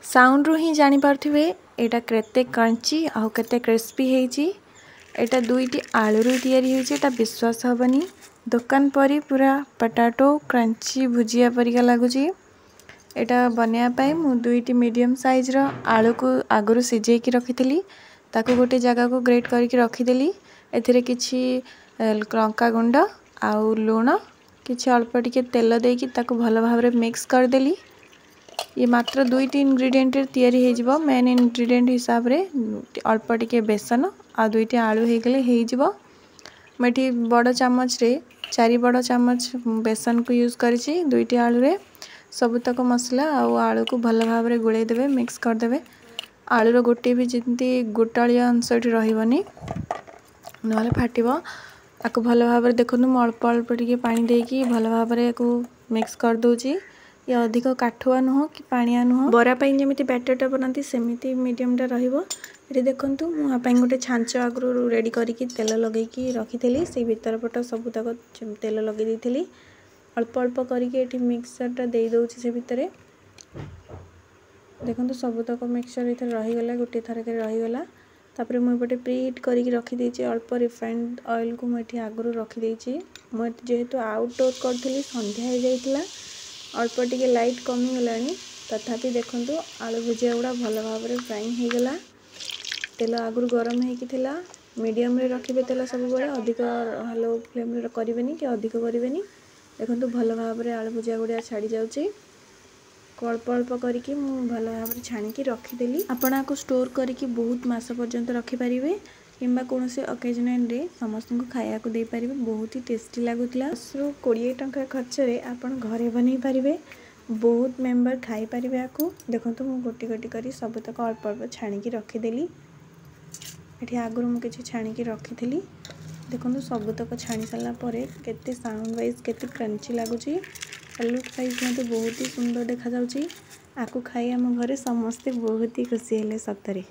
Sound रू ही जानी पार्थिबे एटा केते क्रंची आउ केते क्रिस्पी हेची। एटा दुईटी आलू रू तयारी हेची। एटा विश्वास हबनी दुकान परी पूरा पोटैटो क्रंची भुजिया परिका लागुची। एटा बनया पाई मु दुईटी मीडियम साइज रो आलू को आगरु सिझे की रखितली ताको गोटे जगह को ग्रेट करके रखिदेली। एथिरे किछि लंका गुंड आउ लूण किछि अल्प टिके तेल देकी ताको भलो भाबरे मिक्स कर देली। ये मात्र दुईटी इंग्रेडिएंट तैयारी हे जिवो। मेन इंग्रेडिएंट हिसाब रे अल्प टिके बेसन आ दुईटी आलू हे गेले हे जिवो। मेठी बड़ चम्मच रे 4 बड़ चम्मच बेसन को यूज करिछि। दुईटी आलू रे सबुतक मसला आ आलू को भलो भाबरे गुळे देबे मिक्स कर देबे। आलू रो गोटे भी जिंती गोटालिया अंशटी रहिबनी नहले फाटिबो। आको भलो भाबरे देखनु म अल्प अल्प टिके पानी देकी भलो भाबरे को मिक्स कर दोची। ये अधिक काठुआ नुह कि पानिया नुह बरा पाई जेमिति बैटरटा बनाती सेमिति मीडियमटा रहिबो। एठी देखंतु मु आ पाई गोटे छांच आगरु रेडी करिकी तेल लगेकी रखिथेली। से भीतर पट सब तक तेल लगे देथिली। अल्प अल्प करिकी एठी मिक्सरटा देई दोची से भितरे। देखंतु सब तक मिक्सचर इधर रही गला गोटे थर के रही गला। तापरे मु एपटे प्रीहीट करिकी रखि देची। अल्प रिफाइंड ऑयल को मु एठी आगरु रखि देची। मु जेहेतु आउटडोर करथिली संध्या हे जाइतिला अल्प टिके लाइट कमी गलानी तथापि देखंतु आलू भुजिया गुड़ा भलो भाबरे फ्राई हो गला। तेल आगरु गरम हेकी थिला। मीडियम रे रखिबे तेल सब बळे अधिक लो फ्लेम रे करिवेनी कि अधिक करिवेनी। देखंतु भलो भाबरे आलू भुजिया गुड़ा छाडी जाउची। अल्प अल्प करिकी मु भलो भाबरे छाणीकी रखि देली। आपन को स्टोर करिकी बहुत मास पर्यंत रखि परिबे किंबा कोनोसे ओकेजनल रे समस्त को खाया को दे परिबे। बहुत ही टेस्टी लागुतला। 20 टंका खर्च रे आपन घरे बनै परिबे। बहुत मेंबर खाई परिबे। आको देखंतु मु गोटी गोटी करी सब तक अल्प अल्प छाणीकी रखि देली। एठी आगरु मु किछि छाणीकी रखिथली। देखंतु सब तक छाणी साला परे केते साउंड वाइज केते क्रंची लागुची। आलू साइज में बहुत ही सुंदर देखा जाउची। आको खाई हम घरे समस्ते बहुत ही खुशी हेले सतरे।